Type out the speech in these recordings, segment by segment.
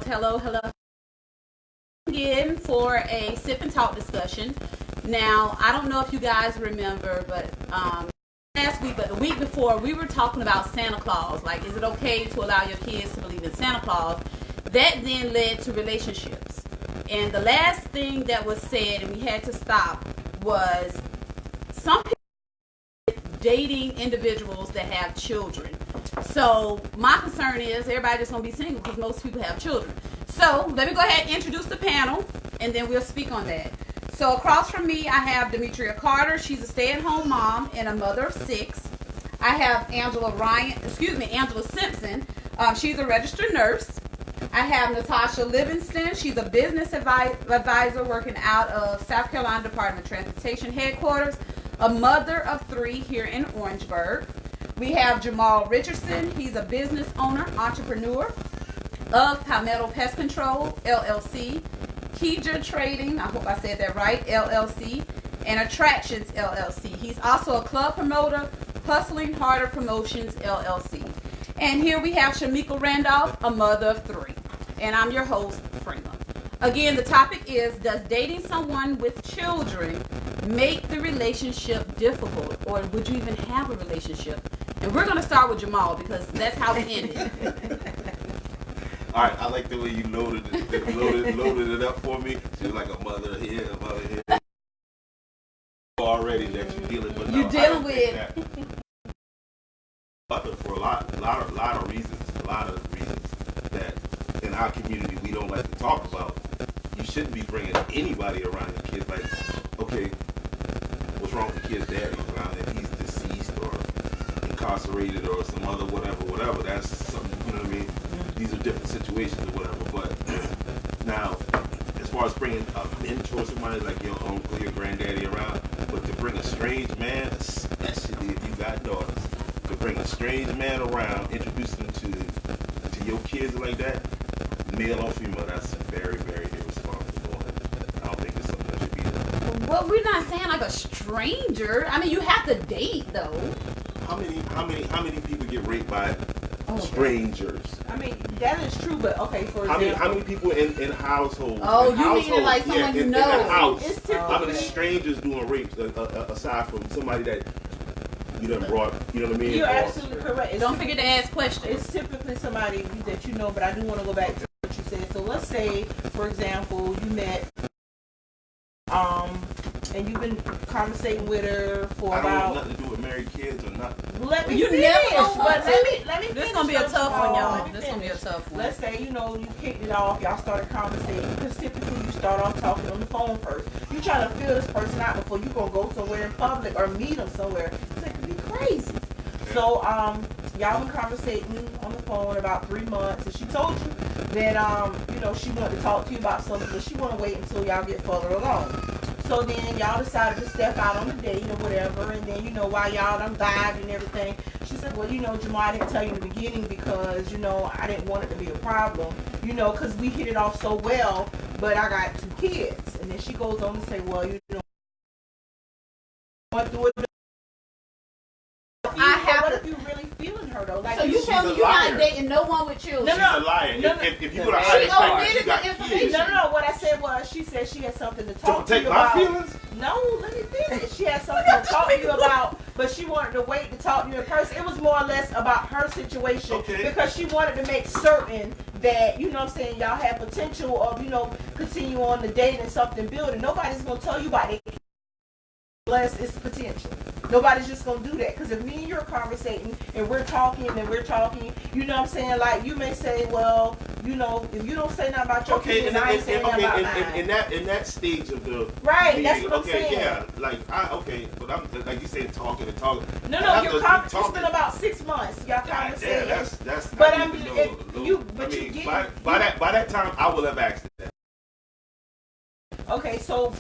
Hello, hello. Again for a sip and talk discussion. Now, I don't know if you guys remember, but last week, but the week before, we were talking about Santa Claus. Like, is it okay to allow your kids to believe in Santa Claus? That then led to relationships. And the last thing that was said, and we had to stop, was some people dating individuals that have children. So my concern is everybody just gonna be single because most people have children. So let me go ahead and introduce the panel, and then we'll speak on that. So across from me, I have Demetria Carter. She's a stay-at-home mom and a mother of 6. I have Angela Simpson. She's a registered nurse. I have Natasha Livingston. She's a business advisor working out of South Carolina Department of Transportation headquarters, a mother of 3 here in Orangeburg. We have Jamal Richardson. He's a business owner, entrepreneur of Palmetto Pest Control, LLC, Keja Trading, I hope I said that right, LLC, and Attractions, LLC. He's also a club promoter, Hustling Harder Promotions, LLC. And here we have Shamika Randolph, a mother of 3. And I'm your host, Frima. Again, the topic is, does dating someone with children make the relationship difficult? Or would you even have a relationship? And we're going to start with Jamal because that's how we ended. All right, I like the way you loaded it up for me. She's like a mother here, a mother here. Already that you're dealing with. You're dealing with. But for a lot of reasons that in our community we don't like to talk about. You shouldn't be bringing anybody around your kids. Like, okay, what's wrong with the kid's daddy? If he's deceased or incarcerated or some other whatever. That's something, you know what I mean? These are different situations or whatever. But now, as far as bringing a mentor, somebody like your uncle, your granddaddy around, but to bring a strange man, especially if you got daughters, to bring a strange man around, introduce them to your kids like that, male or female, that's very, very irresponsible. I don't think it's something that should be done. Well, we're not saying like a stranger. I mean, you have to date though. How many people get raped by strangers? I mean, that is true, but okay, for example. How many people in households? Oh, you mean like someone you know? In the house. It's typical. How many strangers doing rapes aside from somebody that you done brought, you know what I mean? You're absolutely correct. Don't forget to ask questions. It's typically somebody that you know, but I do want to go back to what you said. So let's say, for example, you met, and you've been conversating with her for I don't about. have nothing to do with married kids or nothing. Let me You finish, never gonna but want let me This finish, gonna be a tough one, y'all. Let me This gonna be a finish. tough one. Let's say, you kicked it off, y'all started conversating, because typically you start off talking on the phone first. You trying to feel this person out before you gonna go somewhere in public or meet them somewhere. It could be crazy. So, y'all been conversating on the phone about 3 months, and she told you that, she wanted to talk to you about something, but she want to wait until y'all get further along. So then y'all decided to step out on a date or whatever, and then, while y'all done vibed and everything, she said, well, Jamal, I didn't tell you in the beginning because, I didn't want it to be a problem, because we hit it off so well, but I got 2 kids. And then she goes on to say, well, went through it. What if you really feeling her though? Like, So you tell me you're not dating no one with children? She's a liar. No, If you go to She high school, omitted she got the kids. information. No. What I said was, she said she had something to To talk to protect you my about. feelings? No, let me finish. She had something to talk to you about, but she wanted to wait to talk to you in person. It was more or less about her situation, Okay. because she wanted to make certain that, y'all had potential of, continue on the date and something building. Nobody's going to tell you about it unless it's potential. Nobody's just going to do that, because if me and you're conversating and we're talking, like, you may say, well, if you don't say nothing about your Okay, kids, I ain't saying nothing about mine. in that stage of the Right, meeting, that's what I'm saying. Yeah, like but I'm like you said, talking. No, After your conversation. It's been about 6 months. Y'all God conversating. damn, that's. But I I need mean, to know a little- you get by that time I will have asked that. Okay, so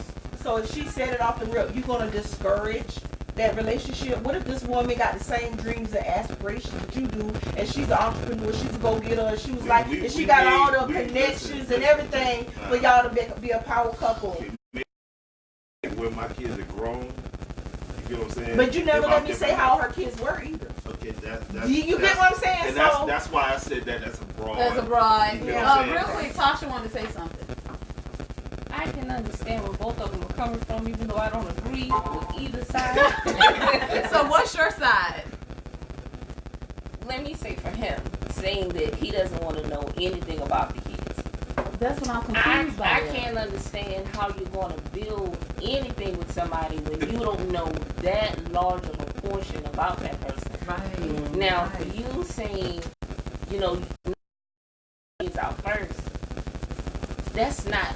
if she set it off the rip, you gonna discourage that relationship? What if this woman got the same dreams and aspirations that you do, and she's an entrepreneur, she's a go-getter, and she was and she got all the connections and everything for y'all to be a power couple? When my kids are grown, you get what I'm saying? But you never let me say how her kids were either. Okay, that's You get what I'm saying? And So that's why I said that's a broad. As a broad. You know what I'm Real saying? quick, Tasha wanted to say something. I can understand where both of them are coming from, even though I don't agree with either side. So what's your side? Let me say for him, saying that he doesn't want to know anything about the kids. That's what I'm I confused by. can't understand how you're going to build anything with somebody when you don't know that large of a portion about that person. Right. Now, for you saying, you know, kids out first, that's not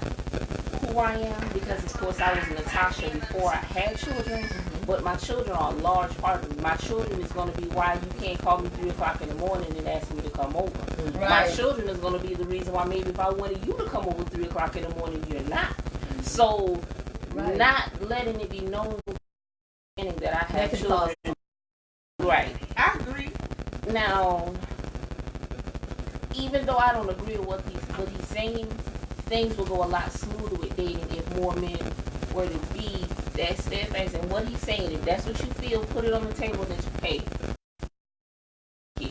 who I am, because of course I was Natasha before I had children, but my children are a large part of me. My children is going to be why you can't call me 3 o'clock in the morning and ask me to come over. My Right. children is going to be the reason why maybe if I wanted you to come over 3 o'clock in the morning, you're not. So, Right. not letting it be known that I have That can children. Right. I agree. Now, even though I don't agree with what he's saying, things will go a lot smoother with dating if more men were to be that steadfast. And what he's saying, if that's what you feel, put it on the table that you pay.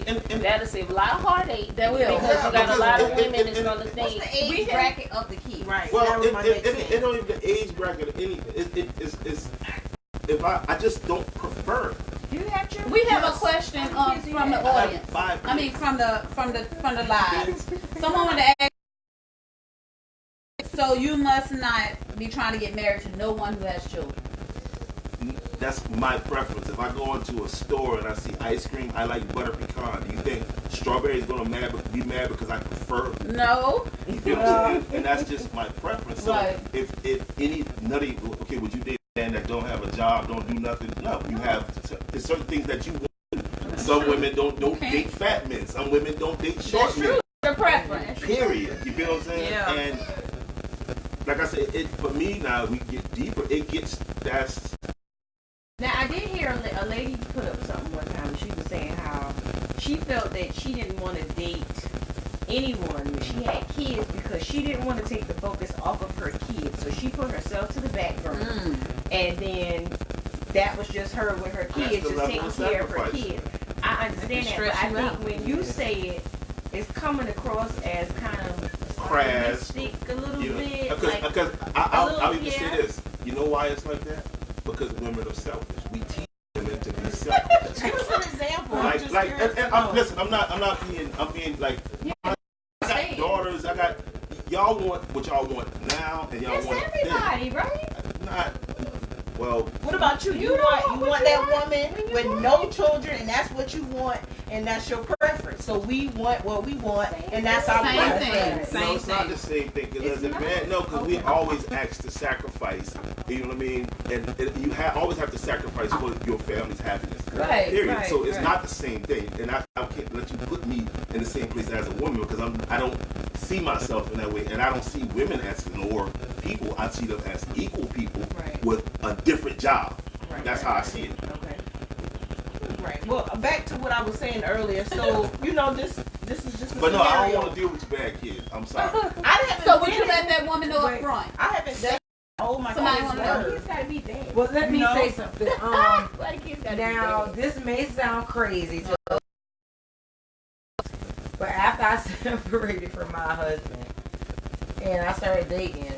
And- That'll save a lot of heartache. That will. Because you got a lot of women that's and- gonna What's think. the age bracket of the kid? Right. Well, that was my next it thing. don't even the age bracket or anything. It's if I just don't prefer. Do you have children? We have a Yes. question How many kids do from you the have? I have audience. 5 I mean, kids. from the live. Someone wanted to ask. So you must not be trying to get married to no one who has children. That's my preference. If I go into a store and I see ice cream, I like butter pecan. Do you think strawberry is gonna be mad because I prefer? No. You know what I'm saying? And that's just my preference. So Right. if any nutty, okay, would you date a man that don't have a job, don't do nothing? No, you have. There's certain things that you want. Some women don't Okay. date fat men. Some women don't date short That's men. true. Your preference. Period. You feel what I'm saying? Yeah. And like I said, it for me now we get deeper. It gets that's Now, I did hear a lady put up something one time. She was saying how she felt that she didn't want to date anyone when she had kids because she didn't want to take the focus off of her kids. So she put herself to the back burner. And then that was just her with her kids, the just level taking of care of her sacrifice. kids. I understand that, but Stress I you think out. when you say it, it's coming across as kind of crass. mystic a little You know, bit. because like, I'll even yeah. say this. You know why it's like that? Because women are selfish. We teach women to be selfish. Give us an example. I'm like, just like, curious and to know. listen. I'm being like. I got daughters. I got. Y'all want what y'all want now, and y'all that's want everybody, right? then. Not. Well, What about you? You You want know you what want you that want woman when you with want no it. children, and that's what you want, and that's your preference. So we want what we want, and that's our Same preference. thing. no, it's not thing. the same thing. Because It's as a not? man, no, because we always ask to sacrifice. You know what I mean? And you always have to sacrifice for your family's happiness. Right, Period. right, So it's right. not the same thing, and I can't let you put me in the same place as a woman because I don't see myself in that way, and I don't see women as lower people. I see them as equal people Right. with a different job. Right, That's right, how I right. see it. Okay. Right. Well, back to what I was saying earlier. So this is just a But no, I don't scenario. want to deal with your bad kids. I'm sorry. I haven't. So would you been- let that woman know up Wait. front? I haven't said. Oh my Somebody God. wanna Well, know. kids gotta be bad. Well, let me No. say something. Why the kids gotta Now, be bad? this may sound crazy, but after I separated from my husband and I started dating,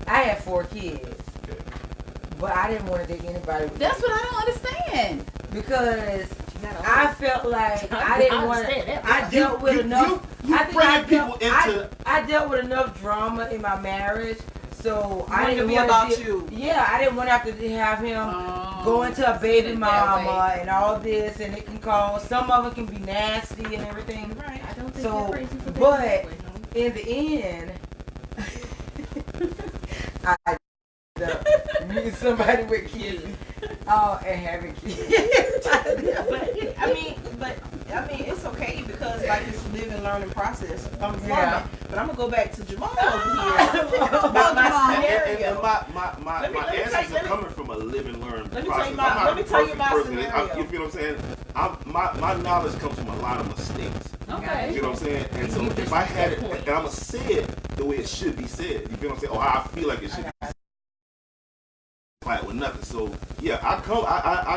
I had 4 kids. Okay. But I didn't want to date anybody with That's what I don't understand. because You gotta I felt like I didn't want understand to. that. I dealt with enough. You I think bringing I people dealt, into. I dealt with enough drama in my marriage, so I wanted didn't to be want about to. you. Yeah, I didn't want to have to have him go into a baby it that mama and all this, and it can cause some of it can be nasty and everything. Right. I don't think So, you're crazy for but- that way, no. In the end, I meet somebody with kids, and having kids. But I mean, it's okay because like it's a live and learning process. I'm from Yeah. it. But I'm gonna go back to Jamal over here about my Jamal. And scenario. my Let me tell you- answers let are me- coming from a live and learn let me tell process. you my- I'm not let me a tell you perfect my person. scenario. You feel what I'm saying? My knowledge comes from a lot of mistakes. Okay. You know what I'm saying? And so if I had it, and I'm gonna say it the way it should be said. You feel what I'm saying? Or how I feel like it should be said. Fight with nothing. So yeah, I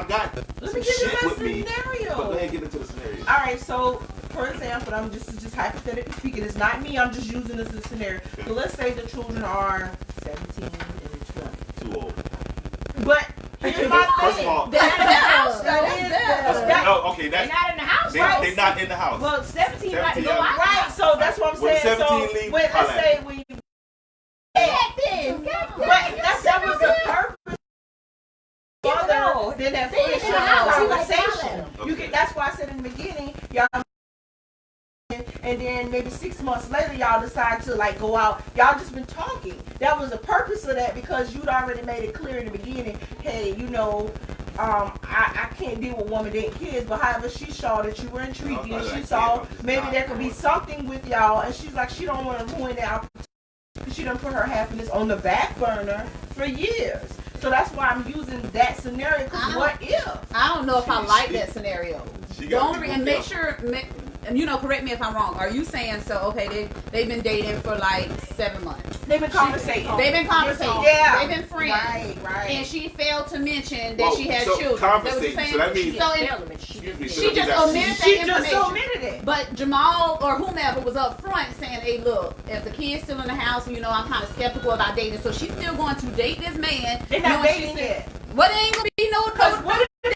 got Let some me give you shit my with me. scenario. But go ahead and get into the scenario. All right, so for example, this is just hypothetically speaking. It's not me. I'm just using this as a scenario. So let's say the children are 17 and 20. Too old. But here's my First thing. of all, That's better. That is better. no, okay, They're that's not in the house, they, right? they not in the house. Well, 17 might 17, go out. Right, so that's what I'm When saying. 17 So leave, when, let's holla at say me. we, Then, right, that was the purpose. Other than that Stay in the friendship house. You like conversation. Okay. You can. That's why I said in the beginning, y'all. And then maybe 6 months later, y'all decide to like go out. Y'all just been talking. That was the purpose of that because you'd already made it clear in the beginning. Hey, you know, I can't deal with woman dating kids, but however she saw that you were intrigued No, and I she can't. saw I'm just maybe not there could be going. something with y'all, and she's like she don't want to ruin that opportunity because she done put her happiness on the back burner for years. So that's why I'm using that scenario. Because what if? I don't know if I like that scenario. She The got only people and make killed. sure, and you know, correct me if I'm wrong. Are you saying so? Okay, they've been dating for like 7 months. They've been conversating. They've been conversating. Yeah. They've been friends. Right. And she failed to mention that Well, she had so children. Is that what you're conversating, saying? so that means- So Excuse me, so she that just means that omitted that She just information. omitted it. But Jamal or whomever was up front saying, hey, look, if the kid's still in the house, you know, I'm kind of skeptical about dating. So she's still going to date this man. They're not knowing dating she's- yet. But it ain't going to be no What if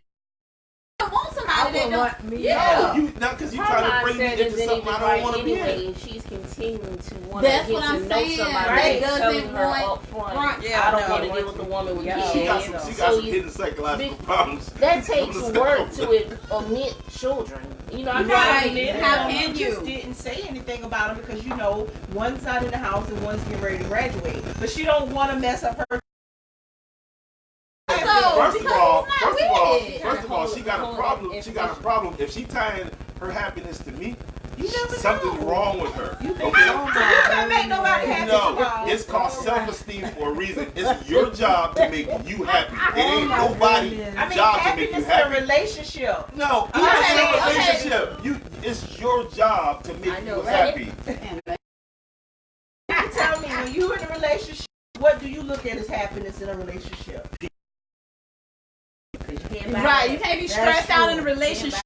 want somebody I that wouldn't don't. want me. Yeah. No, you not because you Her trying to bring me mindset into isn't something even I don't right want to be anyway, in. and she's continuing to want to That's get what I'm to know saying. somebody. Right. That's Doesn't telling her want up front. front. Yeah, I don't no. want to deal with the woman with Yeah. kids. She got you know. some So you- hidden psychological problems. That takes Some work stuff. to omit children. You know, I Right. can't admit it. How can you you? just didn't say anything about him because you know one's not in the house and one's getting ready to graduate. But she don't want to mess up her. So, First of because all, he's not with it. she got a problem. She got a problem. If she tying her happiness to me, You never something's know. wrong with her. You think Okay? so? You can't make nobody happy. No, tomorrow. it's called self-esteem for a reason. It's your job to make you happy. It ain't nobody's I mean, job to make happiness you in a happy. relationship. No, Okay, it's not a okay. relationship. You, it's your job to make I know, you right? happy. You tell me when you're in a relationship, what do you look at as happiness in a relationship? Right, you can't be stressed out in a relationship.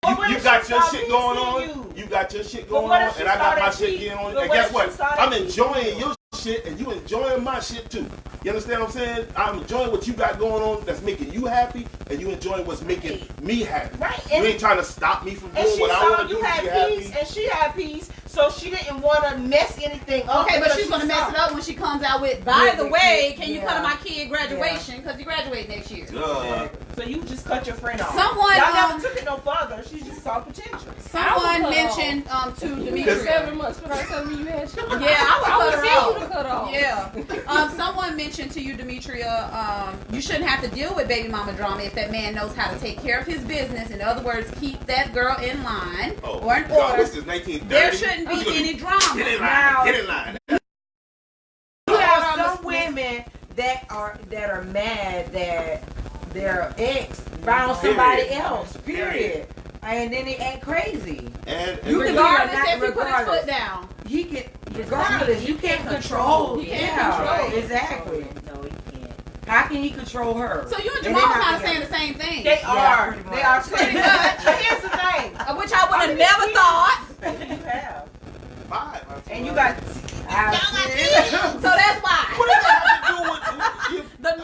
But what You if got she your saw shit me going seeing on. you? You got your shit But going what on, if she and I saw got my that shit she- getting on. but And what guess if she what? saw that I'm she- enjoying your shit, and you enjoying my shit too. You understand what I'm saying? I'm enjoying what you got going on that's making you happy, and you enjoying what's making me happy. Right, You and- ain't trying to stop me from And doing she what I saw want to do you to had be happy. peace, and she had peace, so she didn't want to mess anything up. Okay, but because she's she gonna mess saw- it up when she comes out with. By With the the way, kid, can you yeah. come to my kid graduation? Because he graduates next year. Duh. So you just cut your friend off. Someone, Y'all never took it no further. She just saw potential. Someone cut mentioned to You Demetria. 7 months without telling me you had children. Yeah, I would cut her tell you to off. cut off. Yeah. Someone mentioned to you, Demetria, you shouldn't have to deal with baby mama drama if that man knows how to take care of his business. In other words, keep that girl in line Oh, or in God, order. this is 1930. There shouldn't be You gonna any Get drama. in Now- line. Get in line. You have some women that are mad that their ex found somebody Period. else. Period. And then they act crazy. And You and- can Regardless not if he put his regardless. foot down. He can, regardless, you can't control. He can't Yeah, control. exactly. No, he can't. How can he control her? So you and And Jamal they're not kind of together. saying the same thing. They are. pretty They much. are pretty much. But here's the thing. Which I would How have many never kids thought. You have. 5. And you got. So that's why. What does that have to do with The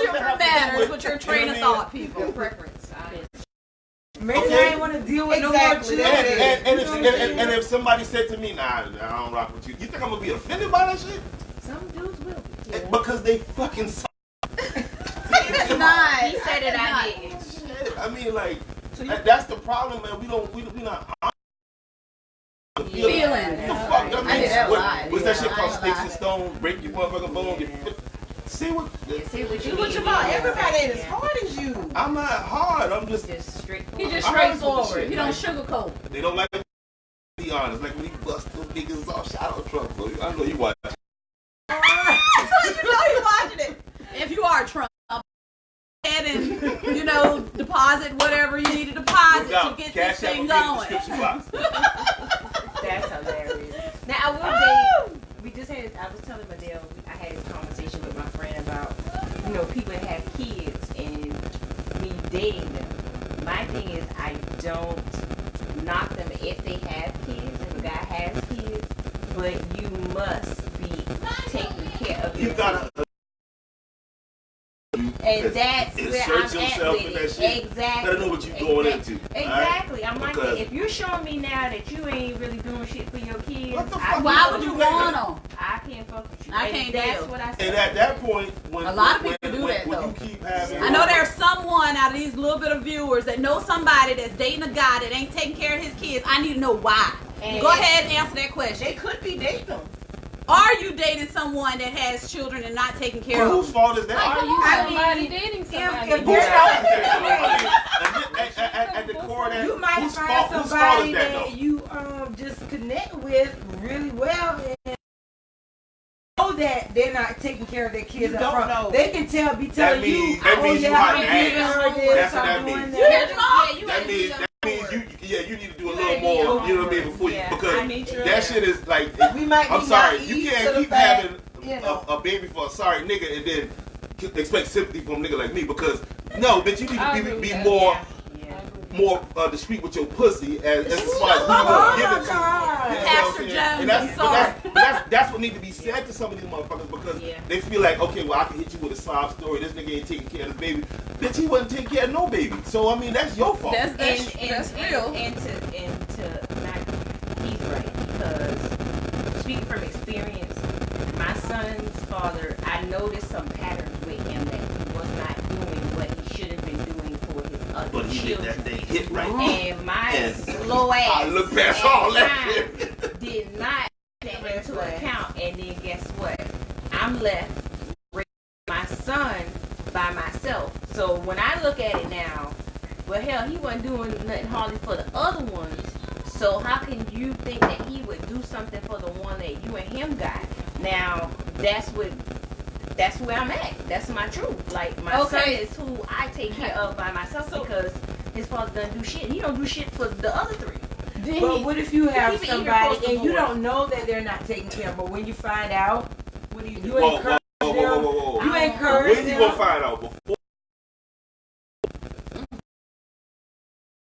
children matters with your train of thought, people. Preference. Maybe Okay. I ain't want to deal with Exactly. no more children. And if somebody said to me, nah, I don't rock with you, you think I'm gonna be offended by that shit? Some dudes will. Because they fucking suck. It's not. He said it, I It's did. Shit. I mean, like, So you- that's the problem, man. We not honest. The Feelings. The fuck? I I did that a what- lot. What's that shit Yeah, called? I ain't Sticks gonna and lie. stones, break your motherfucking bone. See what? See what you What mean. you about? Everybody ain't as hard as you. I'm not hard. I'm just. Just straight. He just I'm honest with the straightforward. shit, He don't like- sugarcoat. They don't like to be honest. Like when he bust them niggas off, shout out Trump, bro. I know you watch. So you know he watching it. If you are Trump, go ahead and deposit whatever you need to deposit to get this thing going. That's hilarious. Now I will say, we just had. I was telling Adele, I had this conversation with my friend about, people that have kids and me dating them. My thing is, I don't knock them if they have kids, if a guy has kids, but you must be taking care of You yourself. gotta And that's where insert I'm at yourself with in it. that shit. Exactly. Gotta know what you're going into. Exactly. I'm like, Because- if you're showing me now that you ain't really doing shit for your kids, What the I fuck? can't Why fuck would with you that? want them? I can't fuck with you. I And can't that's deal. what I said. And at that point, when A lot of when, people do when, that, when though. you keep having, I know there's someone out of these little bit of viewers that know somebody that's dating a guy that ain't taking care of his kids. I need to know why. And- Go ahead and answer that question. They could be dating them. Are you dating someone that has children and not taking care Well, of whose them? fault is that? Are you I somebody mean, dating if somebody? they're Whose not- fault is that? At the core of that, You might whose find fault somebody is that that though? you just connect with really well and know that they're not taking care of their kids You up don't front. know. They can be telling you, that oh means you yeah, hot I'm and giving ass. her this, That's what I'm that doing means. that. That means you need to do a You little gotta do more. your You know what I mean? Before you, Yeah, because I need your- that shit is like. We might be I'm sorry, naive you to can't the keep fact, having you know. a baby for a sorry nigga and then expect sympathy from a nigga like me because no, bitch, you I need agree to with be that. more. Yeah. More discreet with your pussy as far as Oh you want to give my it to. God. You know what I'm Pastor saying? Jones, And that's, I'm but sorry. that's what needs to be said to some of these motherfuckers because Yeah. they feel like, okay, well, I can hit you with a sob story. This nigga ain't taking care of the baby. Bitch, he wasn't taking care of no baby. So, I mean, that's your fault. That's real. And to not, he's right because speaking from experience, my son's father, I noticed some patterns with him that he was not doing what he should have been doing for his other But he did children. that thing hit right. And my And slow ass I look past at all that time shit. did not take that into account. And then guess what? I'm left raising my son by myself. So when I look at it now, well, hell, he wasn't doing nothing hardly for the other ones. So how can you think that he would do something for the one that you and him got? Now that's where I'm at. That's my truth. Like my son Okay. is who I take care of by myself because his father doesn't do shit. He don't do shit for the other three. But what if you have keep it even somebody across the and you board. don't know that they're not taking care of, but when you find out, What do you do? you Whoa, encourage whoa, them. whoa, whoa, whoa, whoa. You encourage When you gonna them. find out? Before?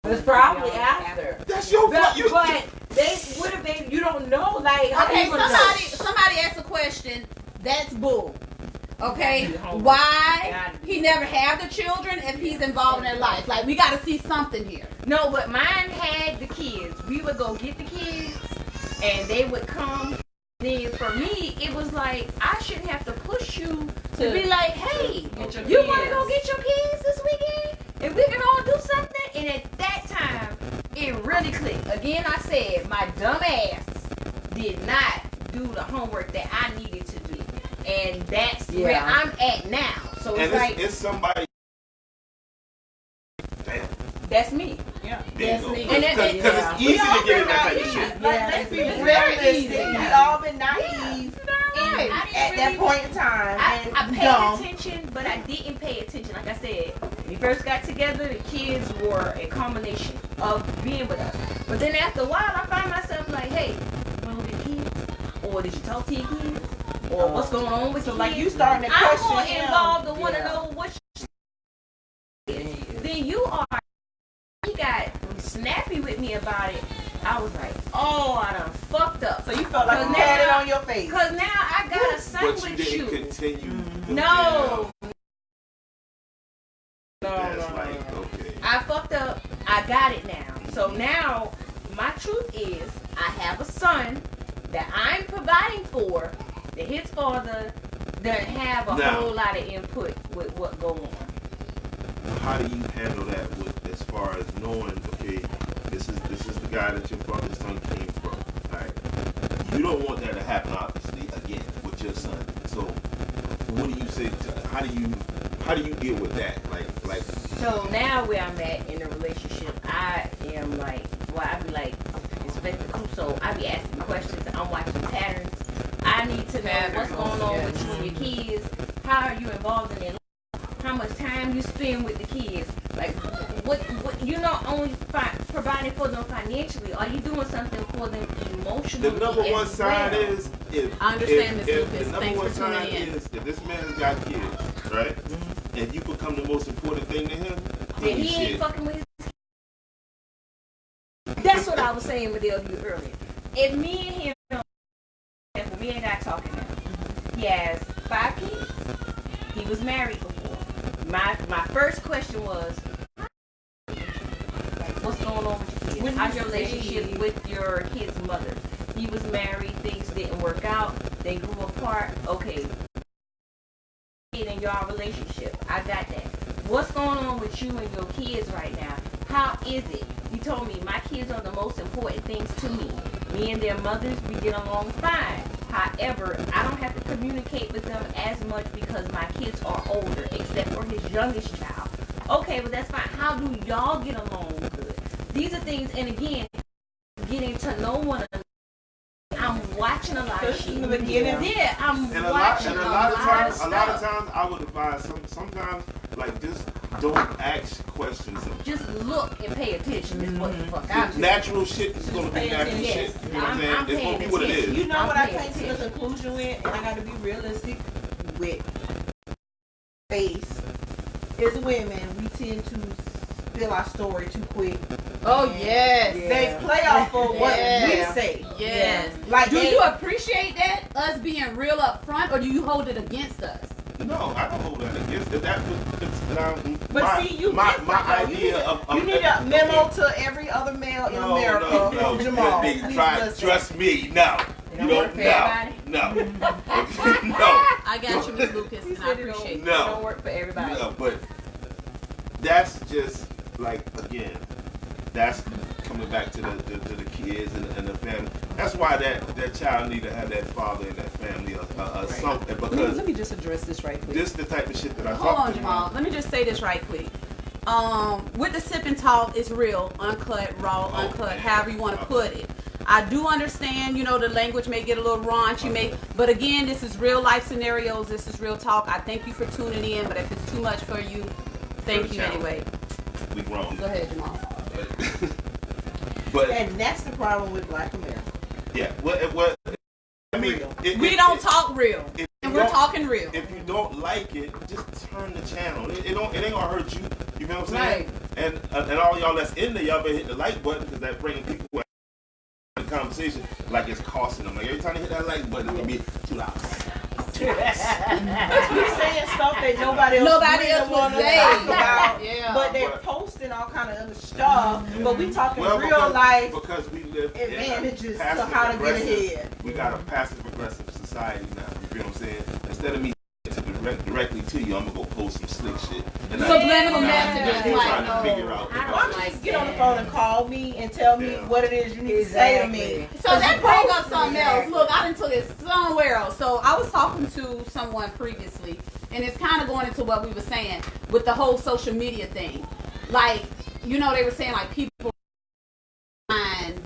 It's probably after. That's your fault. But, You, but they, what if they, you don't know, like, how Okay, you gonna somebody asked a question. That's bull. Okay, Gotta be homework. why Gotta be. he never have the children if he's involved in their life? Like we got to see something here. No, but mine had the kids. We would go get the kids, and they would come. Then for me, it was like I shouldn't have to push you to be like, hey, Get your you want to kids. go get your kids this weekend, and we can all do something. And at that time, it really clicked. Again, I said my dumb ass did not do the homework that I needed to do, and that's where Yeah. I'm at now. So it's and like it's somebody. Damn. that's me. That's me. And Because Yeah. it's easy to get in that type of naive. shit. Like, Yeah, let's be it's realistic. very We easy. all been naive Right. I didn't at that really- point in time I and paid dumb. attention, but I didn't pay attention. Like I said, when we first got together, the kids were a combination of being with us. But then after a while, I find myself like, hey, you want to be kids? Or did you talk to your kids? Or what's going on with So your like kids? you starting to I'm question more him. involved and want to Yeah. know what then you are. He got snappy with me about it. I was like, oh, I done fucked up. So you felt like you Cause had it now- on your face. Because now I got a son But you with didn't you. continue. the No. That's like, okay. I fucked up. I got it now. So now, my truth is, I have a son that I'm providing for, that his father doesn't have a Now- whole lot of input with what go on. How do you handle that with as far as knowing, okay, this is the guy that your father's son came from. Alright. You don't want that to happen obviously again with your son. So what do you say how do you deal with that? Like So now where I'm at in the relationship, I am like, well, I be like, Inspector Clouseau. I be asking questions. I'm watching patterns. I need to know what's going on with you and your kids. How are you involved in their life? How much time you spend with the kids? Like, what you're not only providing for them financially. Are you doing something for them emotionally? the number one as sign well? is if I understand, Ms. if Lucas. the number Thanks one for tuning sign in. is if this man's got kids, right? And you become the most important thing to him, Then holy he ain't shit. fucking with his That's that's what I was saying with you earlier. If me and him, if me and I talking now, he has 5 kids. He was married before. My first question was, what's going on with your kids? How's your relationship with your kid's mother? He was married, things didn't work out, they grew apart. Okay, in your relationship, I got that. What's going on with you and your kids right now? How is it? He told me my kids are the most important things to me. Me and their mothers, we get along fine. However, I don't have to communicate with them as much because my kids are older, except for his youngest child. Okay, well that's fine. How do y'all get along good? These are things, and again, getting to know one another. I'm watching a lot of shit. Yeah, I'm watching a lot of times I would advise sometimes like just don't ask questions. Just look and pay attention is what the fuck I do. Natural shit is gonna be natural shit. You know what I'm saying? It's gonna be what it is. You know what I came to the conclusion with, and I gotta be realistic with face. As women, we tend to spill our story too quick. Oh yes. They play off of what we say. Yes. Like, do you appreciate that, us being real up front, or do you hold it against us? No, I don't hold that against it. My idea of you need a memo to every other male in America. No, Jamal, trust me. No. You don't. No. No. I got you, Miss Lucas, and I appreciate it. No. It don't work for everybody. No, but that's just like, again, that's coming back to the kids and the family. That's why that child need to have that father and that family or something, because let me just address this right quick. This is the type of shit that I Hold talk on, to Jamal. Let me just say this right quick. With the sip and talk, it's real, uncut, raw, uncut, however you want to put it. I do understand, the language may get a little raunchy, but again, this is real life scenarios. This is real talk. I thank you for tuning in, but if it's too much for you, thank you anyway. We grown. Go ahead, Jamal. But and that's the problem with Black America. Yeah. What? I mean, we don't talk real, and we're talking real. If you don't like it, just turn the channel. It ain't gonna hurt you. You know what I'm saying? Right. And all y'all that's in there, y'all better hit the like button, because that bringing people in the conversation like it's costing them. Like every time they hit that like button, it's gonna be $2. We saying stuff that nobody else would say about, yeah. But they're posting all kind of other stuff. But we talking real life because we live advantages to how to get ahead. We got a passive aggressive society now. You know what I'm saying? Instead of me directly to you, I'm gonna go post some slick shit. Subliminal messages, trying to figure out. Why don't you just get on the phone and call me and tell me what it is you need to say to me? So that brings up something else. Look, I done took it somewhere else. So I was talking to someone previously, and it's kind of going into what we were saying with the whole social media thing. Like, they were saying like people on,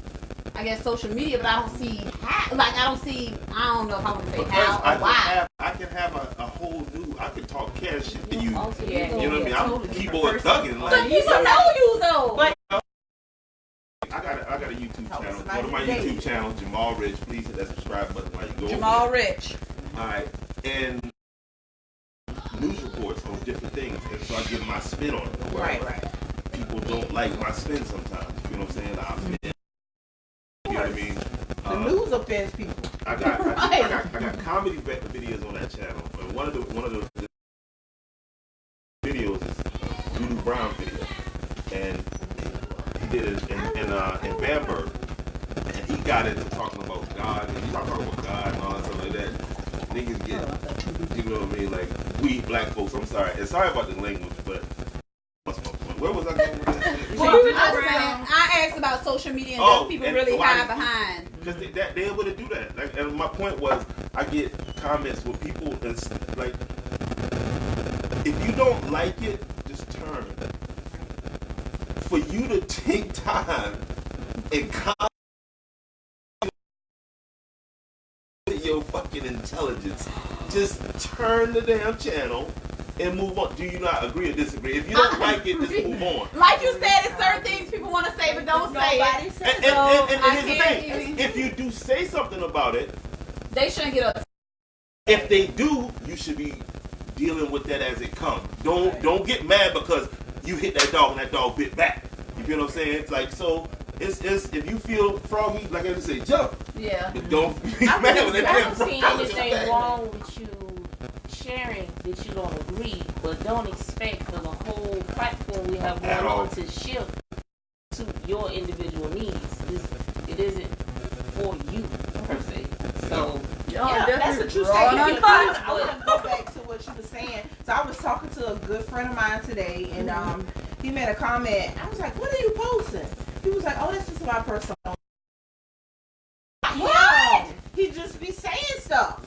I guess, social media, but I don't see how. Like, I don't know if I want to say how or why. I can have a whole new. I can talk cash shit to you. Yeah, you know what I mean? I'm keyboard thugging. But people know you though. But I got a YouTube channel. Go to my YouTube channel, Jamal Rich. Please hit that subscribe button while you go. Jamal Rich. All right, and news reports on different things, and so I give my spin on it. Right. People don't like my spin sometimes. You know what I'm saying? You know what I mean? The news offends people. I got comedy videos on that channel, and one of the videos is Doodoo Brown video, and he did it in Bamberg, and he got into talking about God, and he's talking about God and all that stuff like that. Niggas get, you know what I mean, like, we black folks, I'm sorry, and sorry about the language, but what's my point? Where was I going with that? Well, I asked about social media and does people really hide behind? Because they're able to do that. Like, and my point was, I get comments with people, like, if you don't like it, just turn. For you to take time and comment your fucking intelligence, just turn the damn channel and move on. Do you not agree or disagree? If you don't like it, just move on. Like you said, it's certain things people want to say but don't say it. And here's the thing. If you do say something about it, they shouldn't get upset. If they do, you should be dealing with that as it comes. Don't get mad because you hit that dog and that dog bit back. You feel what I'm saying? It's like, so it's if you feel froggy, like I say, jump. Yeah. But don't be I mad when they don't can't see frog. anything wrong with you sharing that you don't agree, but don't expect for the whole platform we have At going all. on to shift to your individual needs. It isn't for you per se. So Yeah, that's a true raw statement. and I uncut. want to go back to what you were saying. So I was talking to a good friend of mine today, and he made a comment. I was like, "What are you posting?" He was like, "Oh, that's just my personal." What? He just be saying stuff,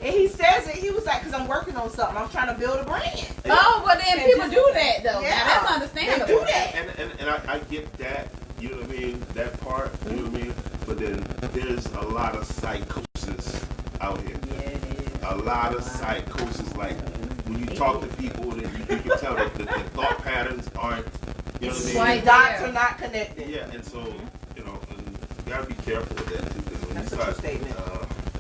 and he says it. He was like, "Cause I'm working on something. I'm trying to build a brand." Oh, well then And people just- do that though. Yeah. Now, that's They understandable. do that. And I get that, you know what I mean, that part, you know what I mean? But then there's a lot of psychosis out here. Yeah, it is. A lot of psychosis, like when you talk to people, then you can tell that the thought patterns aren't, you know what I mean? Right The dots there. are not connected. Yeah, and so, you know, and you gotta be careful with that too, because when That's a you true start, statement.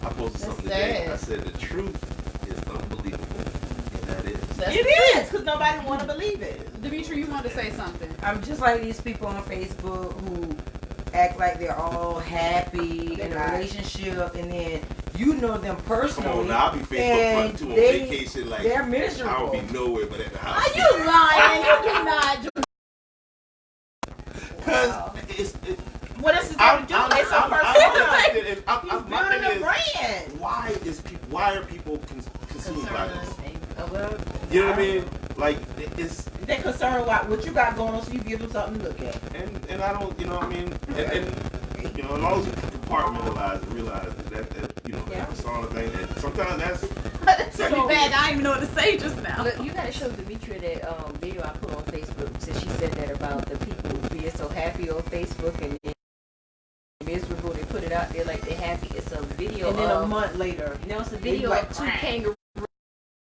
I posted That's something today, sad. I said the truth is unbelievable, and that is. That's It the is, truth. because nobody want to believe it. Demetri, you wanted to say something. I'm just like these people on Facebook who act like they're all happy in a not. relationship, and then you know them Come personally. on, now I'll be Facebook And front too on they- vacation, like, they're I miserable. don't be nowhere but at the house. Are you lying? You do not do Because it's, What else is there to do? It's a personality. He's my building a thing is, brand. why are people consumed by this? Well, You know what I mean? Like it's They're concerned about what you got going on, so you give them something to look at. and I don't, you know what I mean? And you know, as long as you compartmentalize and realize that you know Yeah. that's all the thing. And sometimes that's That's so bad. I don't even know what to say just now. look, you gotta show Demetria that video I put on Facebook. Since she said that about the people being so happy on Facebook and miserable, they put it out there like they're happy. It's a video And then a of month later, no, it's a they video like of two crying. kangaroos.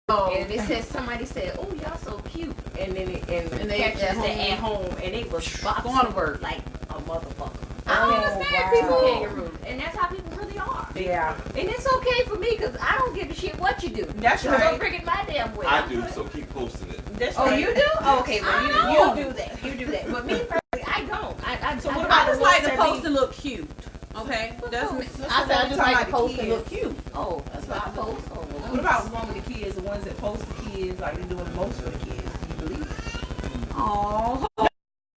Oh, And it says somebody said, "Oh, y'all so cute," and then And they captions at said home. at home, and they was boxing Going to work. like a motherfucker. I don't Oh, understand wow. Two people. kangaroos, and that's how people really are. Yeah. And it's okay for me because I don't give a shit what you do. That's Because I'm right. bringing my damn way. I do. So keep posting it. That's Oh, right. you do? Oh, okay, well, I you don't. do that. You do that. But me personally, I don't. I So I what don't. about I just like the that post mean- to look cute. Okay, that's me. Let's I said I just talk like about the the post to kids. look cute. Oh, that's what I post. Oh, well, What about the one with the kids, the ones that post the kids, like they're doing the most for the kids? Do you believe it? Oh,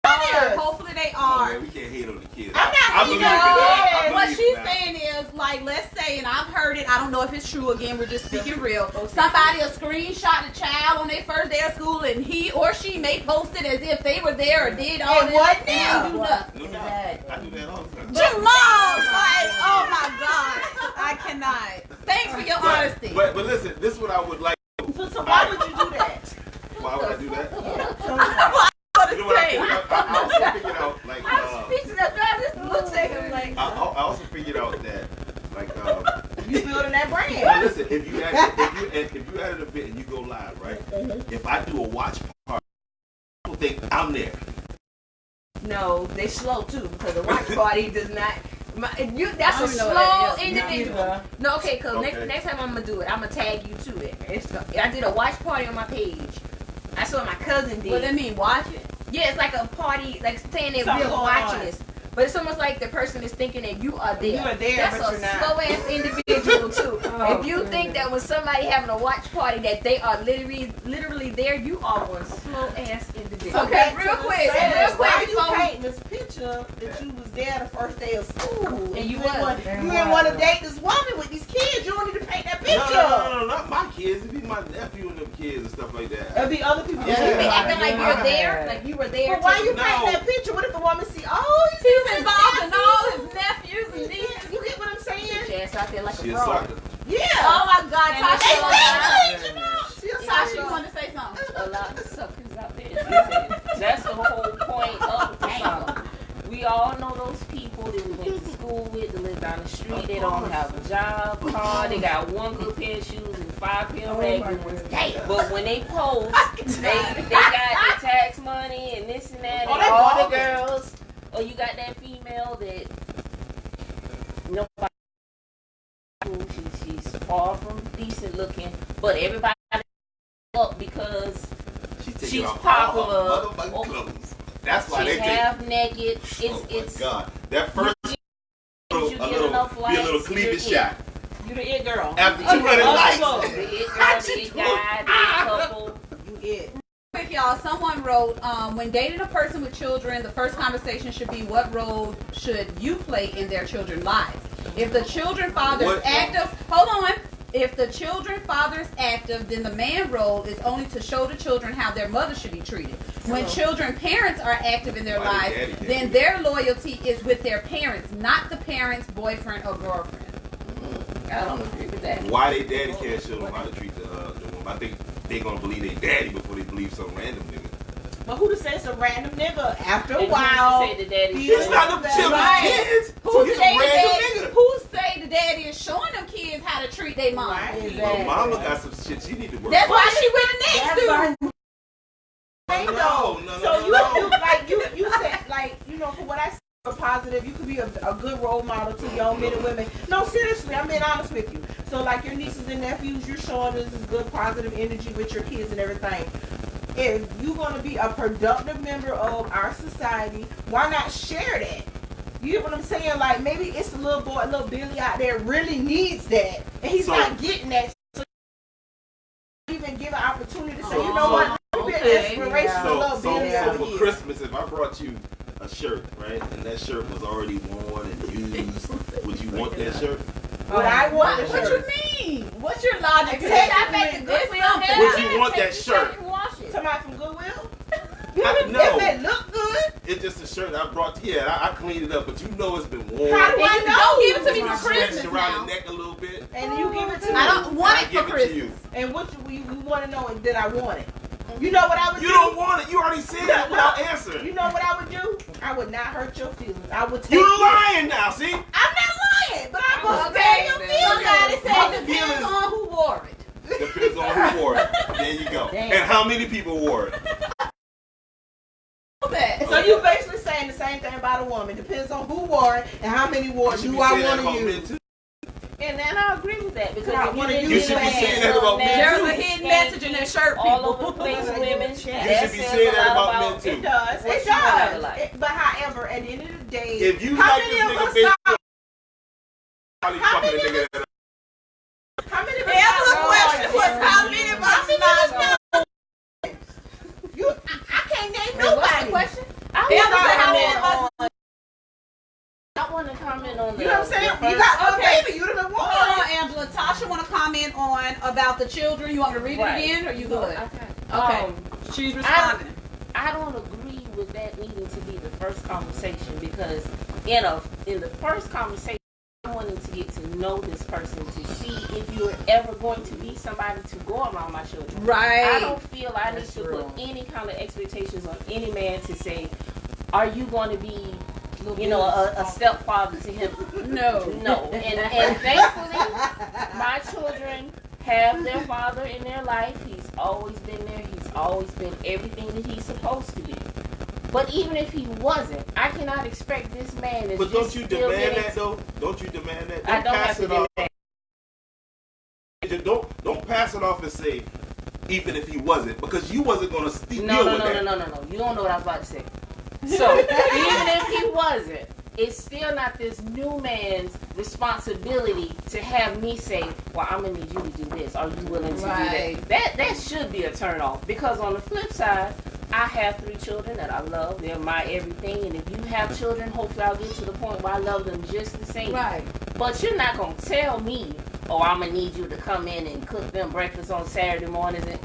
Yes. hopefully they Oh, are. man, we can't hate on the kids. I'm not I hating believe on it. the I kids. What believe she's it now. saying is, like, let's say, and I've heard it, I don't know if it's true, again, we're just speaking real. Somebody will screenshot the child on their first day of school, and he or she may post it as if they were there or did all And this. wasn't and there. do nothing. No doubt. Exactly. I do that all the time. Jamal, like, oh my God, I cannot. Thanks for your honesty. But listen, this is what I would like. So why would you do that? Why would I do that? What You to know what I say? figured out? I also figured out like I'm speaking up. I just looks at him like. I also figured out that like You building that well, brand. listen, if you added a bit and you go live, right? If I do a watch party, people think I'm there. No, they slow too because the watch party does not. That's I a don't even know what slow that is. individual. Neither. No, okay, cause Okay. next time I'm gonna do it, I'm gonna tag you to it. I did a watch party on my page. I saw my cousin did. What that mean? Watch it. Yeah, it's like a party, like saying they're Something real going watching on. this. But it's almost like the person is thinking that you are there. You are there, That's but a you're not. slow ass individual too. Oh, if you think that when somebody having a watch party that they are literally there, you are one slow ass individual. Okay, real quick, Why you before- painting this picture that you was there the first day of school And you didn't was. want- you didn't want to date this woman with these kids? You don't need to paint that picture. No, not my kids. It'd be my nephew and them kids and stuff like that. It'll be other people. Yeah. You be Yeah. acting like Yeah. you're there, like you were there. But why too. you No. painting that picture? What if the woman see? Oh, He's involved in all his nephews and nieces. You get what I'm saying? Put your ass out there like She a a fraud. sucker. Yeah. Oh my God, Tasha. Exactly, Jamal. She a Tasha, sucker. you want to say something? A lot of suckers out there. That's the whole point of the song. We all know those people that we went to school with, that live down the street. They don't have a job, car. They got one good pair of shoes and 5 pair of leggings. But when they post, they got the tax money and this and that, Oh, and they all the bogus. girls. Or you got that female that nobody. She's far from decent looking, but everybody up because She taking She's off popular. all her motherfucking Oh. clothes. That's why She they take. half naked. Oh my It's God! That first you a get little enough likes. cleavage you're shot You the it girl. after Okay, 200 likes. The it girl, the it guy, the it couple. You it. Quick, y'all. Someone wrote, when dating a person with children, the first conversation should be, what role should you play in their children's lives? If the children father is What- active, hold on. If the children father is active, then the man role is only to show the children how their mother should be treated. When children parents are active in their Why lives, they daddy can't then do their loyalty is with their parents, not the parents' boyfriend or girlfriend. I don't agree with that. Why they daddy can't show them how to treat the woman? I think they gonna believe they daddy before they believe some random nigga. But who to say some random nigga? After a And while, who's to say the daddy he It's is not them better. children's Right. kids. So Who he's a say the random daddy? nigga. Who say the daddy is showing them kids how to treat their mom? Right. Well, mama got some shit she need to work That's on. why she went next That's to. why No. So you like you said like for what I said positive, you could be a good role model to young men and women. No, seriously, I'm being honest with you. So like your nieces and nephews, you're showing this good positive energy with your kids and everything. If you're gonna be a productive member of our society, why not share that? You get what I'm saying? Like maybe it's a little boy, little Billy out there really needs that, and he's So- not getting that. So even give an opportunity to say, So- you know what? Let me be an okay, inspiration to So, little so, Billy so out for here. Christmas, if I brought you a shirt, right, and that shirt was already worn and used, would you want that shirt? But I want the What you shirt. mean? What's your logic? Exactly. Take that back to Goodwill. Would you want that shirt? Somebody from Goodwill? No. If it look good, It's just a shirt I brought. Yeah, I cleaned it up, but you know it's been worn. how do I know? Don't give it to me for Stretched Christmas around now. the neck a little bit. And you give it to me. I don't want I it give for it to Christmas. you. And what you want to know that I want it. You know what I would You do? don't want it. You already said that without answering. You know what I would do? I would not hurt your feelings. I would take You it. lying now, see? I'm not lying, but I'm gonna Okay, tell your somebody feelings. said My it depends feelings- on who wore it. Depends on who wore it. There you go. Damn. And how many people wore it. That. So you basically saying the same thing about a woman. Depends on who wore it and how many wore it. You should Do be I saying that want about to men use? too. And I agree with that because I if wanna didn't use do it. You should be that, saying that about men, There's too. a hidden message in that shirt, all people. over the place, women. You should that be says saying a that lot about men, too. It does. What It you wanna does. like. But however, at the end of the day, If you how like many this of nigga, us bitch, got- probably How fucking a many nigga that how many of us The other got- question was how many of us not know? I can't name What's the nobody. question? I The wanna other said how many comment of us on- I want to comment on the. You know what I'm saying? the You got first- a Okay. baby. You done been Hold warned. on, Angela. Tasha want to comment on about the children. You want me to read Right. it again, or you No, good? Okay. She's responding. I don't agree with that needing to be the first conversation because in the first conversation, I'm wanting to get to know this person to see if you're ever going to be somebody to go around my children. I Right. don't feel I need That's to real. put any kind of expectations on any man to say, are you going to be, a stepfather to him? No. No. And thankfully, my children have their father in their life. He's always been there. He's always been everything that he's supposed to be. But even if he wasn't, I cannot expect this man is But don't just you still demand getting- that though? Don't you demand that? I don't pass have to it do off. that. Don't pass it off and say, even if he wasn't, because you wasn't gonna deal No. with that. No. You don't know what I was about to say. So even if he wasn't, it's still not this new man's responsibility to have me say, well, I'm gonna need you to do this. Are you willing to Right. do that? That should be a turn off. Because on the flip side, I have 3 children that I love. They're my everything. And if you have children, hopefully I'll get to the point where I love them just the same. Right. But you're not gonna tell me, oh, I'm gonna need you to come in and cook them breakfast on Saturday mornings. And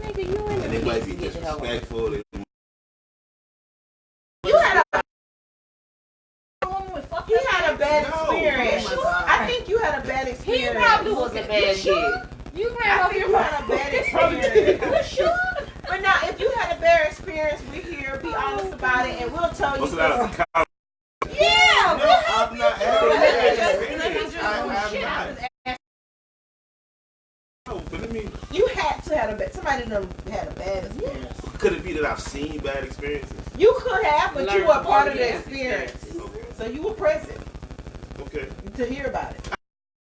nigga, you in And the they might kids be to get the hell out. disrespectful. You had a Fuck he had a bad No. experience. Oh my God. I think you had a bad He experience. probably was a bad kid. You ran I off think your you had a bad experience. Sure. But now, if you had a bad experience, we here. Be honest about it, and we'll tell you. What's that? As a comment? Yeah, No, I've not had a Let me bad just- experience. let me just- I have shit, I not. was asking. No, but I mean, you had to have a bad. Somebody done had a bad experience. could it be that I've seen bad experiences? You could have, but you Learn were from part all of the the experience, experiences. so you were present Okay. to hear about it.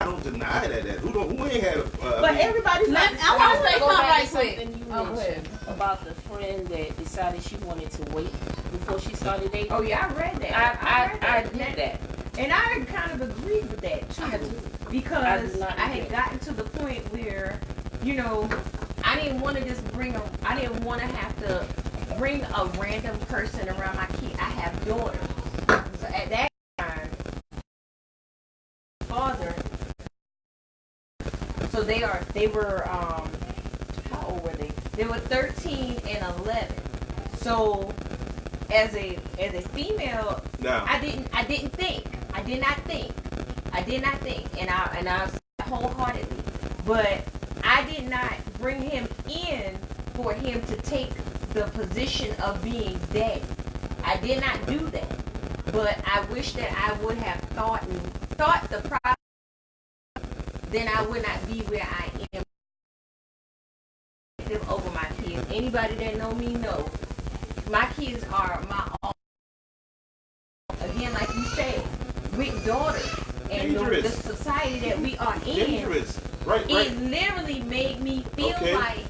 I don't deny that. Who ain't had a? But everybody's not. I want to say Go something back right to quick. something you Oh, go mentioned ahead. about the friend that decided she wanted to wait before she started dating. Oh yeah, I read that. I read did that. And I kind of agreed with that too. I do. Because I I had gotten to the point where, you know, I didn't want to just I didn't want to have to bring a random person around my kid. I have daughters. So at that time, father, so they were, how old were they? They were 13 and 11. So as a female, Now, I did not think, and I wholeheartedly, but I did not bring him in for him to take the position of being daddy. I did not do that, but I wish that I would have thought the process. Then I would not be where I am over my kids. Anybody that know me know my kids are my all. Again, like you said, with daughters and the Dangerous. society that we are in, dangerous. Right. it literally made me feel Okay. like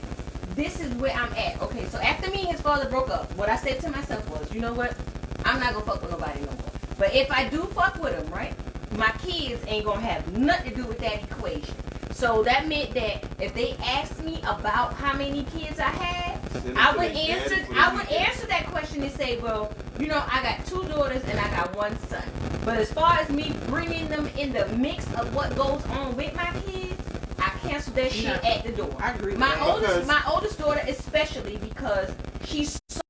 this is where I'm at. Okay, so after me and his father broke up, what I said to myself was, you know what? I'm not gonna fuck with nobody no more. But if I do fuck with him, right, my kids ain't gonna have nothing to do with that equation. So that meant that if they asked me about how many kids I had, I would answer that question and say, well, you know, I got 2 daughters and I got 1 son. But as far as me bringing them in the mix of what goes on with my kids, I cancel that shit at the door. I agree with My that. my oldest daughter especially, because she's so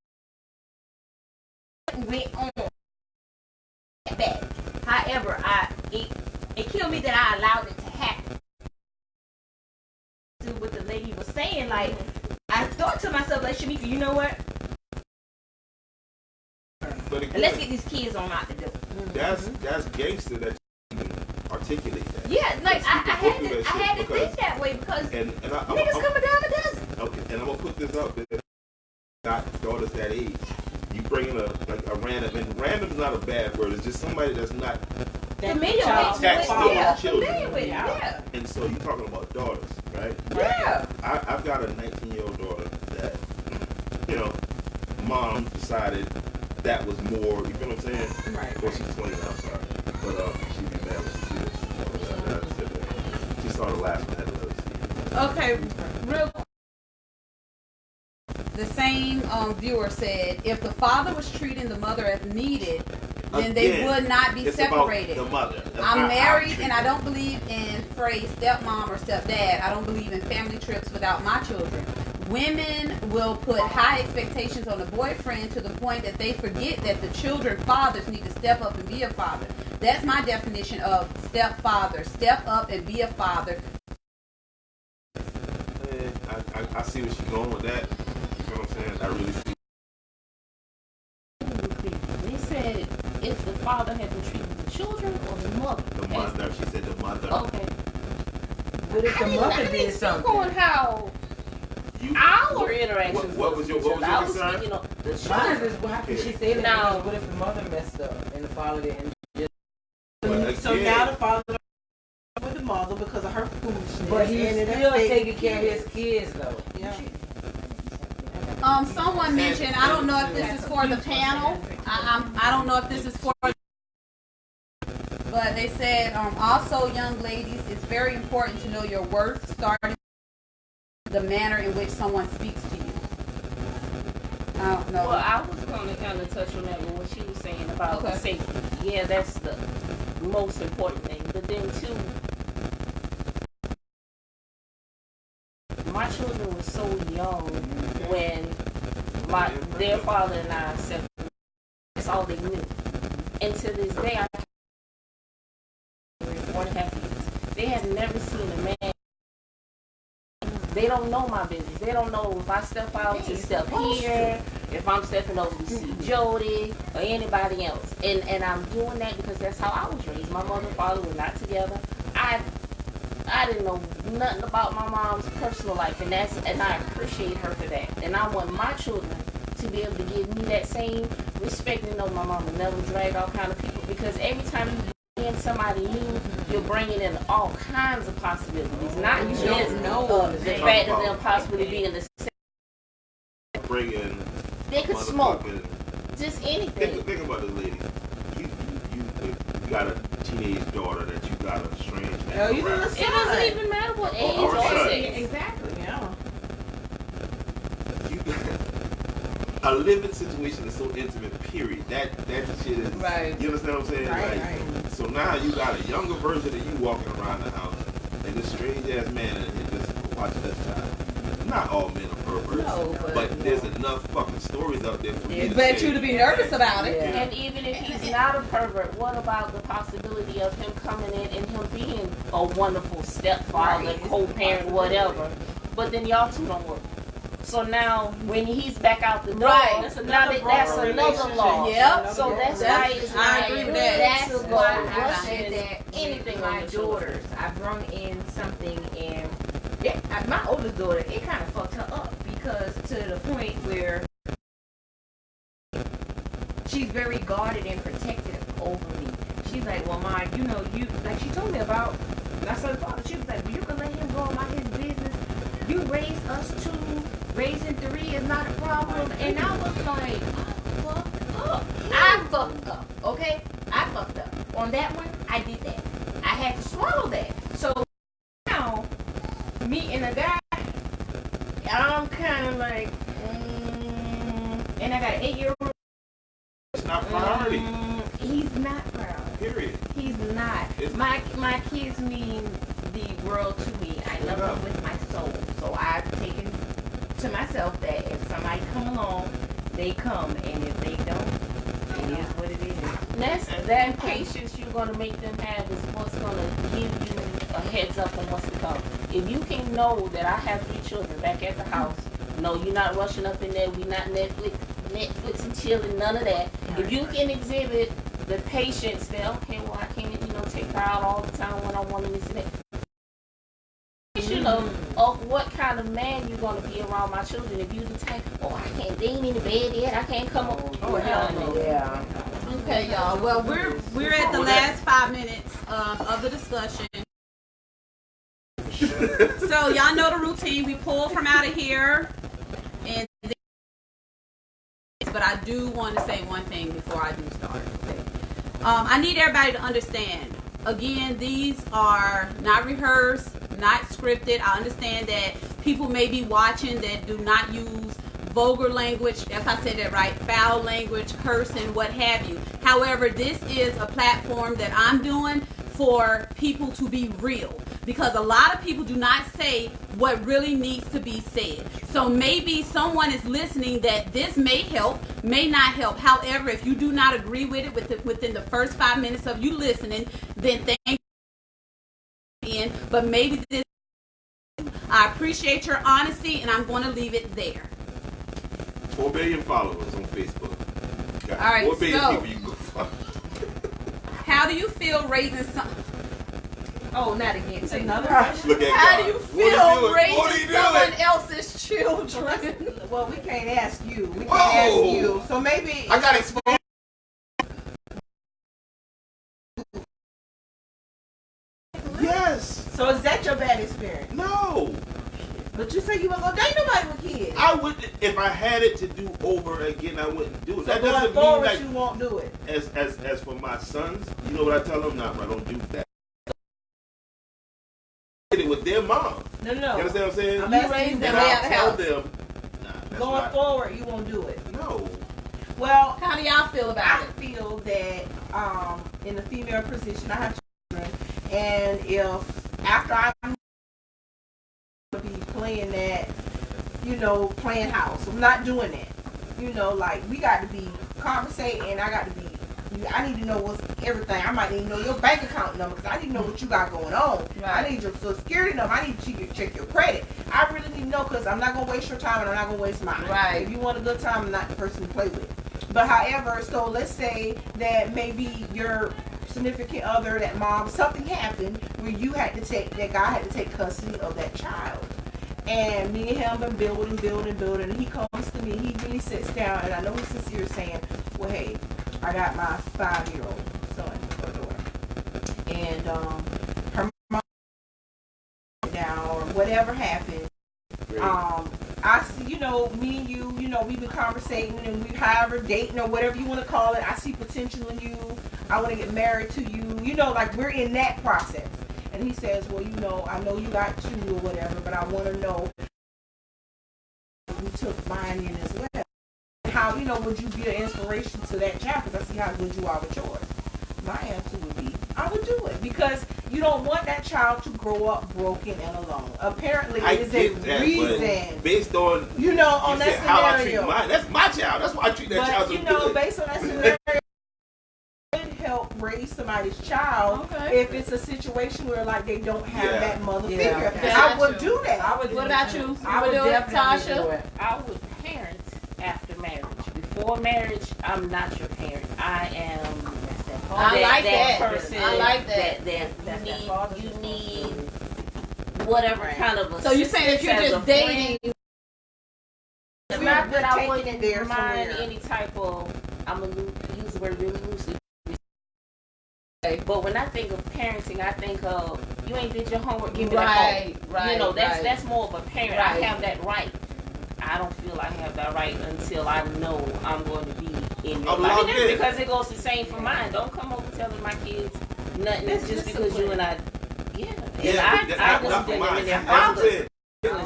went on that. However, it killed me that I allowed it to happen. To what the lady was saying, like, I thought to myself, like, Shamika, you know what? But again, Let's get these kids on out the door. that's gangster that you can articulate that. Yeah, like I had to because- think that way because And niggas coming down a dozen. Okay, and I'm gonna put this out there. Got daughters that age. You bring in a random, and random's not a bad word. It's just somebody that's not. Familiar child with That's it. still Yeah, children. familiar with it. Yeah. And so you're talking about daughters, right? Yeah. I've got a 19-year-old daughter that, you know, mom decided that was more. You know what I'm saying? Right. Well, she's 20 now, sorry, but she'd be mad when she sees this. She started laughing at it. Okay, real quick. The same viewer said if the father was treating the mother as needed, then they Again, would not be it's separated. about the mother. That's I'm how I married treat and I it. don't believe in phrase stepmom or stepdad. I don't believe in family trips without my children. Women will put high expectations on the boyfriend to the point that they forget that the children fathers need to step up and be a father. That's my definition of stepfather. Step up and be a father. I see where she's going with that. You know what I'm saying? I really see. They said if the father had been treating the children or the mother. The mother. She said the mother. Okay. But if the mother I did didn't speak something, on how You, our interactions what was your I was concern? speaking on the mine children. is how can she say that? Now- Because what if the mother messed up and the father didn't? But So again, now the father with the mother because of her foolishness. But he's and it still affected taking care of kids. his kids though. Yeah. Someone mentioned, I don't know if this is for the panel. I don't know if this is for, but they said also, young ladies, it's very important to know your worth, starting the manner in which someone speaks to you. I don't know. Well, I was going to kind of touch on that with what she was saying about Okay. safety. Yeah, that's the most important thing. But then too, my children were so young when their father and I separated. That's all they knew. And to this day, I 4.5 years. They had never seen a man. They don't know my business. They don't know if I step out to step here, if I'm stepping over to see Jody or anybody else. And I'm doing that because that's how I was raised. My mother and father were not together. I didn't know nothing about my mom's personal life, and I appreciate her for that. And I want my children to be able to give me that same respect. You know, my mama never dragged all kind of people, because every time you bring in somebody new, you're bringing in all kinds of possibilities. Not You just don't know the that. fact of them possibly being the same. bring in They could smoke. motherfucking just anything. Think about this lady. You got a teenage daughter that you got a strange man Oh, you around. little It doesn't even matter what age or or son. sex. Exactly. Yeah. You got a living situation is so intimate. Period. That shit is. Right. You understand what I'm saying? Right, Like, right. So now you got a younger version of you walking around the house, and this strange ass man and just watching this child. Not all men are perverts, No, but there's enough fucking stories out there for me to But say, you to be nervous about it. Yeah. And even if he's not a pervert, what about the possibility of him coming in and him being a wonderful stepfather, Right. co-parent, whatever? But then y'all two don't work. So now, when he's back out the door, Right. That's now another that's broader another relationship. law. Yep. So that's That's- why it's I like, agree with that. that's That's go why I Russian said that anything with on my the children. daughters. I brung in something and my oldest daughter, it kind of fucked her up because to the point where she's very guarded and protective over me. She's like, well, Ma, you know, you like she told me about my son's father. She was like, well, you can let him go about his business. You raised us two, raising three is not a problem. And I was like, I fucked up. Okay, I fucked up on that one. I did that. I had to swallow that. So now, meeting a guy, I'm kind of like, and I got an 8-year-old. it's not priority. He's not proud. Period. He's not. My kids mean the world to me. I love them with my soul. So I've taken to myself that if somebody come along, they come, and if they don't, it is what it is. That patience you're going to make them have is what's going to give you a heads up on what's to come. If you can know that I have 3 children back at the house, no, you're not rushing up in there, we not Netflix and chilling, none of that. If you can exhibit the patience that, okay, well, I can't, take her out all the time when I want to this and that. Of what kind of man you're going to be around my children. If you the type, they ain't in the bed yet, I can't come up. Oh, hell no. Yeah. Okay, y'all. Well, we're at the last 5 minutes of the discussion. So y'all know the routine. We pull from out of here, and but I do want to say one thing before I do start. Okay. I need everybody to understand. Again, these are not rehearsed, not scripted. I understand that people may be watching that do not use vulgar language, if I said that right, foul language, cursing, what have you. However, this is a platform that I'm doing for people to be real, because a lot of people do not say what really needs to be said. So maybe someone is listening that this may help, may not help. However, if you do not agree with it within the first 5 minutes of you listening, then thank you. But maybe this, I appreciate your honesty, and I'm going to leave it there. 4 billion followers on Facebook. Got All right, 4 billion so- people you can go follow. How do you feel raising some? Oh, not again. It's another Look at How God. do you What feel doing? What raising he someone doing? else's children? Well, we can't ask you. We can't Whoa. ask you. So maybe I got experience. Yes. So is that your bad experience? No. But you say you were gonna date nobody with kids. I would, if I had it to do over again, I wouldn't do it. So That going doesn't mean forward, like you won't do it. as for my sons, you know what I tell them? Nah, I don't do that. I did it with their mom. No, You no. understand what I'm saying? I'm You asking raised you them And way I'll out the tell house. them, nah, that's going not, forward, you won't do it. no. Well, How do y'all feel about I it? feel that in the female position, I have children, and if after I'm be playing that, playing house, I'm not doing that. Like we got to be conversating. I got to be. I need to know what's everything. I might need to know your bank account number because I need to know what you got going on. Right. I need your social security number. I need to check your credit. I really need to know because I'm not gonna waste your time and I'm not gonna waste mine. Right. If you want a good time, I'm not the person to play with. But however, so let's say that maybe your significant other, that mom, something happened where that guy had to take custody of that child. And me and him been building, and he comes to me, he really sits down, and I know he's sincere saying, well, hey, I got my 5-year-old son or daughter. And her mom down or whatever happened. I see, know, me and you know, we've been conversating and we however dating or whatever you want to call it. I see potential in you. I want to get married to you. You know, like we're in that process. And he says, well, you know, I know you got 2 or whatever, but I want to know you took mine in as well. How, you know, would you be an inspiration to that child? Because I see how good you are with yours. My answer would be, I would do it because you don't want that child to grow up broken and alone. Apparently, I there's a get that, reason. but based on You know, on you that said how I treat scenario. mine, that's my child. That's why I treat that child But so you know, good. based on that scenario, it would help raise somebody's child Okay. if it's a situation where like they don't have Yeah. that mother Yeah. figure. Okay. I would Got do that. I would. What about you? I would You would do it, definitely Tasha? do it. I would parent after marriage. Before marriage, I'm not your parent. I am. I like that. Person I like that. you need whatever kind of So you're saying if you're assistance as just a dating, friend. It's We're not that I taking wouldn't it there mind somewhere. any type of, I'm going to use the word really loosely. But when I think of parenting, I think of, you ain't did your homework, give me that phone. right, You know, right. that's more of a parent. Right. I have that right. I don't feel I have that right until I know I'm going to be in your I'm life. locked And that's in. because it goes the same for mine. Don't come over telling my kids nothing That's just because you and I, yeah. Yeah, And but I not for discipline them mine. in their That's what I'm fathers. saying.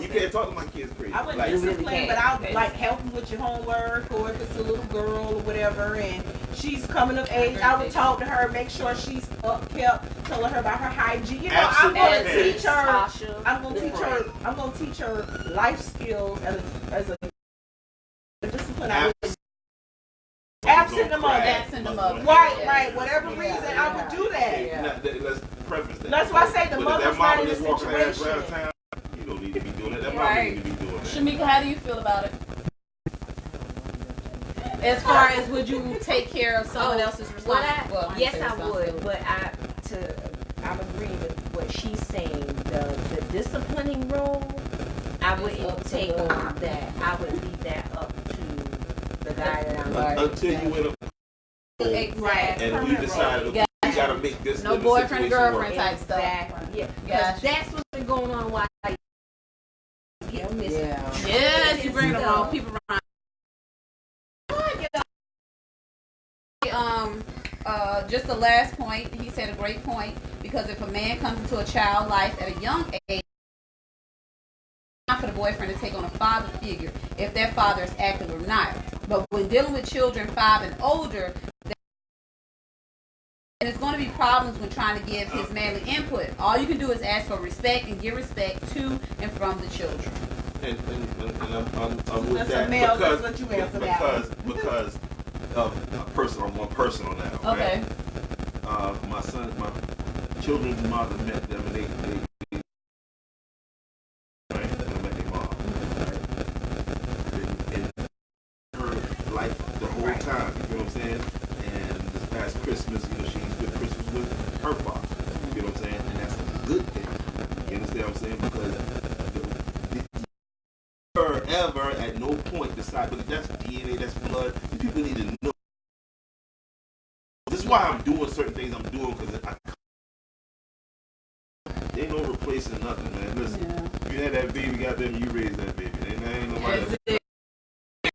You can't talk to my kids crazy. I would Like, discipline, but I would Okay. like help you with your homework, or if it's a little girl or whatever, and she's coming of age, I would talk to her, make sure she's upkept, telling her about her hygiene. You know, I'm gonna Absolutely. teach her. Tasha, I'm gonna the teach friend. her. I'm gonna teach her life skills as a discipline. I would absent the mother. Absent the mother. Right. Whatever reason, I would do that. Yeah. Let's preface that. That's why I say the But if mother's that mama not in just the walking her ass around situation. town, you don't need to be doing it. That mama Right. need to be doing that. Shamika, how do you feel about it? As far as would you take care of someone else's Well, responsibility? Well, yes, say I would, responsibility. but I'm agreeing with what she's saying. The disciplining role, I It's up wouldn't to take the- on that. I would leave that up to the guy that I'm Right. with. Until you in a Exactly. and you decided, okay, you gotta make this No in the boyfriend, situation girlfriend work. type stuff. Exactly. Yeah, Gotcha. because that's what's been going on. Why? Get missing. Yeah. Yes, you bring the wrong people around. Just the last point, he said a great point, because if a man comes into a child's life at a young age, it's time for the boyfriend to take on a father figure if their father is active or not. But when dealing with children 5 and older, and there's going to be problems when trying to give his manly input. All you can do is ask for respect and give respect to and from the children. And I'm with That's a that male, because that's what you answer that. because of a person. I'm one person on that. Okay. My children's mother met them, and they right, they met their mom. Right? In her life the whole time. You know what I'm saying? And this past Christmas, you know, she spent Christmas with her father. You know what I'm saying? And that's a good thing. You understand what I'm saying? Because her ever at no point decide, but that's DNA, that's blood. These people need to know. This is why I'm doing certain things I'm doing, because there ain't no replacing nothing, man. Listen, you had that baby, goddamn, you raised that baby. Ain't nobody.